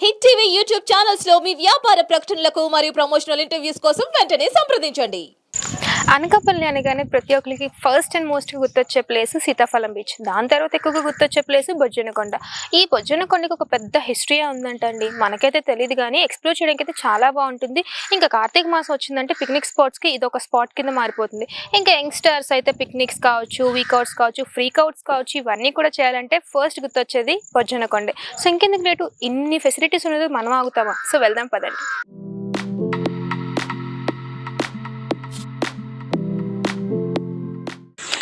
Hit TV YouTube channels లో మీ వ్యాపార ప్రకటనలకు మరియు ప్రమోషనల్ ఇంటర్వ్యూస్ కోసం వెంటనే సంప్రదించండి. అనకాపల్లి అనగానే ప్రతి ఒక్కరికి ఫస్ట్ అండ్ మోస్ట్ గుర్తొచ్చే ప్లేస్ సీతాఫలం బీచ్. దాని తర్వాత ఎక్కువగా గుర్తొచ్చే ప్లేస్ బొజ్జనకొండ. ఈ బొజ్జనకొండకి ఒక పెద్ద హిస్టరీ ఉందంటండి. మనకైతే తెలియదు కానీ ఎక్స్ప్లోర్ చేయడానికి అయితే చాలా బాగుంటుంది. ఇంకా కార్తీక మాసం వచ్చిందంటే పిక్నిక్ స్పాట్స్కి ఇది ఒక స్పాట్ కింద మారిపోతుంది. ఇంకా యంగ్స్టర్స్ అయితే పిక్నిక్స్ కావచ్చు, వీకౌట్స్ కావచ్చు, ఫ్రీకౌట్స్ కావచ్చు, ఇవన్నీ కూడా చేయాలంటే ఫస్ట్ గుర్తొచ్చేది బొజ్జనకొండే. సో ఇంకెందుకు లేటు, ఇన్ని ఫెసిలిటీస్ ఉన్నది మనం ఆగుతామా? సో వెళ్దాం పదండి.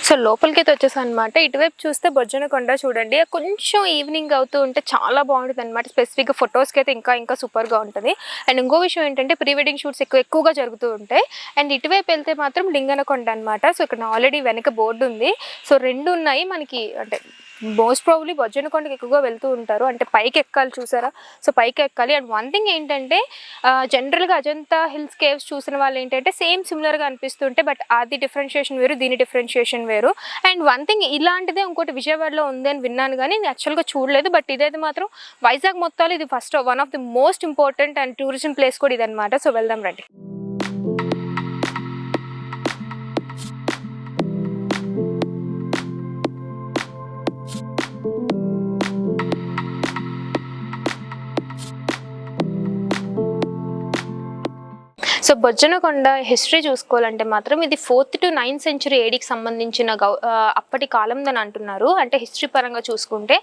సో లోపలికైతే వచ్చేసాను అనమాట. ఇటువైపు చూస్తే బొజ్జనకొండ చూడండి, కొంచెం ఈవినింగ్ అవుతూ ఉంటే చాలా బాగుంటుంది అనమాట. స్పెసిఫిక్గా ఫొటోస్కి అయితే ఇంకా సూపర్గా ఉంటుంది. అండ్ ఇంకో విషయం ఏంటంటే ప్రీ వెడ్డింగ్ షూట్స్ ఎక్కువగా జరుగుతూ ఉంటాయి. అండ్ ఇటువైపు వెళ్తే మాత్రం లింగనకొండ అనమాట. సో ఇక్కడ ఆల్రెడీ వెనక బోర్డు ఉంది. సో రెండు ఉన్నాయి మనకి. అంటే మోస్ట్ ప్రాబ్లీ బొజ్జనకొండకి ఎక్కువగా వెళ్తూ ఉంటారు, అంటే పైకి ఎక్కాలి చూసారా. సో పైకి ఎక్కాలి. అండ్ వన్ థింగ్ ఏంటంటే జనరల్గా అజంతా హిల్స్ కేవ్స్ చూసిన వాళ్ళు ఏంటంటే సేమ్ సిమిలర్గా అనిపిస్తుంటే, బట్ అది డిఫరెన్షియేషన్ వేరు, దీని డిఫరెన్షియేషన్ వేరు. అండ్ వన్ థింగ్ ఇలాంటిదే ఇంకోటి విజయవాడలో ఉంది అని విన్నాను కానీ నేను యాక్చువల్గా చూడలేదు. బట్ ఇదైతే మాత్రం వైజాగ్ మొత్తాలు ఇది first one of the most important and tourism place కూడా ఇదనమాట. సో వెళ్దాం రండి. సో బొజ్జనకొండ హిస్టరీ చూసుకోవాలంటే మాత్రం ఇది 4th to 9th century ఏడీకి సంబంధించిన అప్పటి కాలందని అంటున్నారు, అంటే హిస్టరీ పరంగా చూసుకుంటే.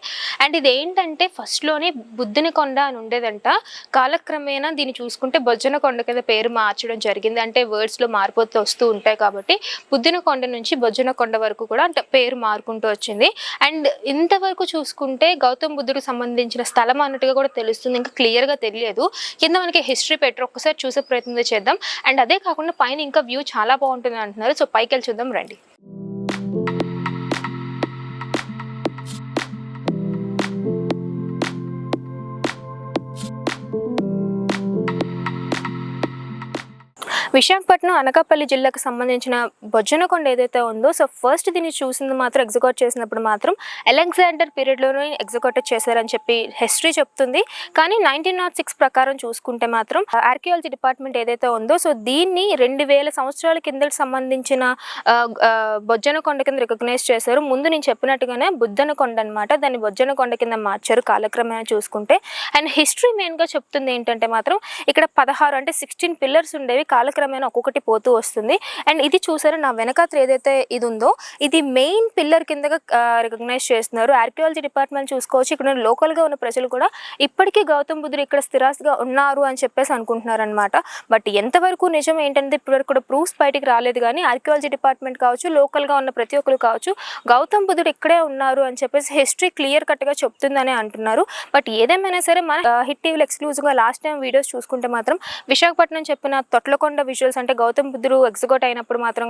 అండ్ ఇది ఏంటంటే ఫస్ట్లోనే బుద్ధుని కొండ అని ఉండేదంట. కాలక్రమేణా దీన్ని చూసుకుంటే బొజ్జనకొండ కింద పేరు మార్చడం జరిగింది. అంటే వర్డ్స్లో మార్పుతో వస్తూ ఉంటాయి కాబట్టి బుద్ధుని కొండ నుంచి బొజ్జనకొండ వరకు కూడా అంటే పేరు మారుకుంటూ వచ్చింది. అండ్ ఇంతవరకు చూసుకుంటే గౌతమ్ బుద్ధుడికి సంబంధించిన స్థలం అన్నట్టుగా కూడా తెలుస్తుంది, ఇంకా క్లియర్గా తెలియదు. కింద మనకి హిస్టరీ పెట్టరు, ఒక్కసారి చూసే ప్రయత్నం చేద్దాం. అండ్ అదే కాకుండా పైన ఇంకా వ్యూ చాలా బాగుంటుంది అంటున్నారు. సో పైకి వెళ్ళి చూద్దాం రండి. విశాఖపట్నం అనకాపల్లి జిల్లాకు సంబంధించిన బొజ్జనకొండ ఏదైతే ఉందో, సో ఫస్ట్ దీన్ని చూసింది మాత్రం ఎగ్జిక్యూట్ చేసినప్పుడు మాత్రం అలెగ్జాండర్ పీరియడ్లోనే ఎగ్జిక్యూట్ చేశారని చెప్పి హిస్టరీ చెప్తుంది. కానీ 1906 ప్రకారం చూసుకుంటే మాత్రం ఆర్కియాలజీ డిపార్ట్మెంట్ ఏదైతే ఉందో, సో దీన్ని 2000 సంవత్సరాల కిందకి సంబంధించిన బొజ్జనకొండ కింద రికగ్నైజ్ చేశారు. ముందు నేను చెప్పినట్టుగానే బుద్ధనకొండ అనమాట, దాన్ని బొజ్జనకొండ కింద మార్చారు కాలక్రమేణా చూసుకుంటే. అండ్ హిస్టరీ మెయిన్గా చెప్తుంది ఏంటంటే మాత్రం ఇక్కడ 16 అంటే 16 పిల్లర్స్ ఉండేవి, కాలక్రమేణా ఒక్కొక్కటి పోతూ వస్తుంది. అండ్ ఇది చూసారు నా వెనకాత్ర ఏదైతే ఇది ఉందో, ఇది మెయిన్ పిల్లర్ కిందగా రికగ్నైజ్ చేస్తున్నారు. ఆర్కియాలజీ డిపార్ట్మెంట్ చూసుకోవచ్చు. ఇక్కడ లోకల్గా ఉన్న ప్రజలు కూడా ఇప్పటికీ గౌతమ్ బుద్ధుడు ఇక్కడ స్థిరాస్తిగా ఉన్నారు అని చెప్పేసి అనుకుంటున్నారు అనమాట. బట్ ఎంతవరకు నిజం ఏంటంటే ఇప్పటివరకు కూడా ప్రూఫ్స్ బయటికి రాలేదు. కానీ ఆర్కియాలజీ డిపార్ట్మెంట్ కావచ్చు, లోకల్గా ఉన్న ప్రతి ఒక్కరు కావచ్చు, గౌతమ్ బుద్ధుడు ఇక్కడే ఉన్నారు అని చెప్పేసి హిస్టరీ క్లియర్ కట్గా చెప్తుందని అంటున్నారు. బట్ ఏదేమైనా సరే మన హిట్ టీవీలో ఎక్స్క్లూజివ్గా లాస్ట్ టైం వీడియోస్ చూసుకుంటే మాత్రం విశాఖపట్నం చెప్పిన తొట్లకొండ విజువల్స్, అంటే గౌతమ్ బుద్ధుడు ఎగ్జిక్యూట్ అయినప్పుడు మాత్రం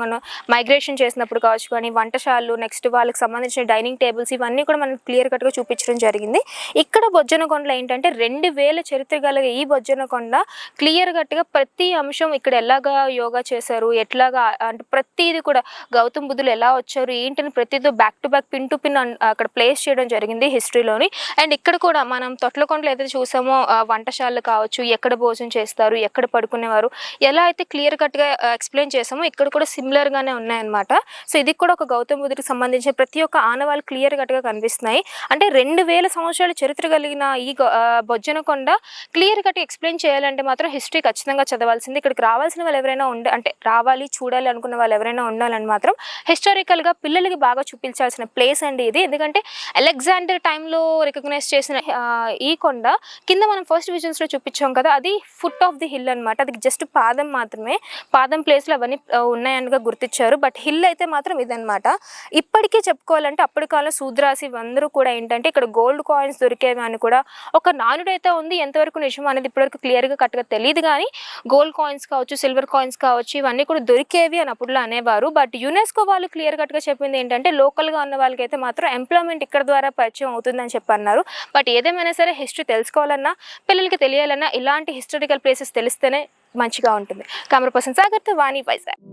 మైగ్రేషన్ చేసినప్పుడు కావచ్చు, కానీ వంటశాలలు, నెక్స్ట్ వాళ్ళకి సంబంధించిన డైనింగ్ టేబుల్స్, ఇవన్నీ కూడా మనకు క్లియర్ కట్గా చూపించడం జరిగింది. ఇక్కడ బొజ్జనకొండలో ఏంటంటే 2000 చరిత్ర గల ఈ బొజ్జనకొండ క్లియర్ కట్గా ప్రతి అంశం ఇక్కడ ఎలాగా యోగా చేశారు, ఎట్లాగా అంటే ప్రతిది కూడా గౌతమ్ బుద్ధులు ఎలా వచ్చారు ఏంటని ప్రతిదీ back to back pin to pin అక్కడ ప్లేస్ చేయడం జరిగింది హిస్టరీలోని. అండ్ ఇక్కడ కూడా మనం తొట్లకొండలో ఏదైతే చూసామో వంటశాలలు కావచ్చు, ఎక్కడ భోజనం చేస్తారు, ఎక్కడ పడుకునేవారు, ఎలా అయితే క్లియర్ కట్గా ఎక్స్ప్లెయిన్ చేసామో ఇక్కడ కూడా సిమిలర్గానే ఉన్నాయన్నమాట. సో ఇది కూడా ఒక గౌతమ్ బుద్ధుడికి సంబంధించిన ప్రతి ఒక్క ఆనవాళ్ళు క్లియర్ కట్గా కనిపిస్తున్నాయి. అంటే 2000 సంవత్సరాల చరిత్ర కలిగిన ఈ బొజ్జనకొండ క్లియర్ కట్గా ఎక్స్ప్లెయిన్ చేయాలంటే మాత్రం హిస్టరీ ఖచ్చితంగా చదవాల్సింది. ఇక్కడికి రావాల్సిన వాళ్ళు ఎవరైనా అంటే రావాలి చూడాలి అనుకున్న వాళ్ళు ఎవరైనా ఉండాలని మాత్రం హిస్టారికల్గా పిల్లలకి బాగా చూపించాల్సిన ప్లేస్ అండి ఇది. ఎందుకంటే అలెగ్జాండర్ టైంలో రికగ్నైజ్ చేసిన ఈ కొండ కింద మనం ఫస్ట్ విజన్స్లో చూపించాం కదా, అది ఫుట్ ఆఫ్ ది హిల్ అనమాట. అది జస్ట్ పాదం మాత్రమే, పాదం ప్లేస్లో అవన్నీ ఉన్నాయనిగా గుర్తించారు. బట్ హిల్ అయితే మాత్రం ఇదనమాట. ఇప్పటికీ చెప్పుకోవాలంటే అప్పటి కాలం శూద్రాసి అందరూ కూడా ఏంటంటే ఇక్కడ గోల్డ్ కాయిన్స్ దొరికేవి అని కూడా ఒక నానుడు అయితే ఉంది. ఎంతవరకు నిజం అనేది ఇప్పటివరకు క్లియర్గా కరెక్ట్గా తెలియదు. కానీ గోల్డ్ కాయిన్స్ కావచ్చు, సిల్వర్ కాయిన్స్ కావచ్చు, ఇవన్నీ కూడా దొరికేవి అని అప్పుడులో అనేవారు. బట్ యునెస్కో వాళ్ళు క్లియర్ కట్గా చెప్పింది ఏంటంటే లోకల్గా ఉన్న వాళ్ళకైతే మాత్రం ఎంప్లాయ్మెంట్ ఇక్కడ ద్వారా పరిచయం అవుతుందని చెప్పన్నారు. బట్ ఏదేమైనా సరే హిస్టరీ తెలుసుకోవాలన్నా, పిల్లలకి తెలియాలన్నా ఇలాంటి హిస్టారికల్ ప్లేసెస్ తెలిస్తేనే మంచిగా ఉంటుంది. కెమెరా పర్సన్ సాగర్తో వాణి, వైజాగ్.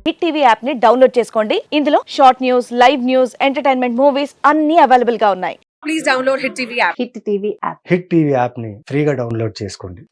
హిట్ టీవీ యాప్ ని డౌన్లోడ్ చేసుకోండి. ఇందులో short news, live news, entertainment movies అన్ని అవైలబుల్ గా ఉన్నాయి. Please download Hit TV app. Hit TV app. Hit TV యాప్ని ఫ్రీగా డౌన్లోడ్ చేసుకోండి.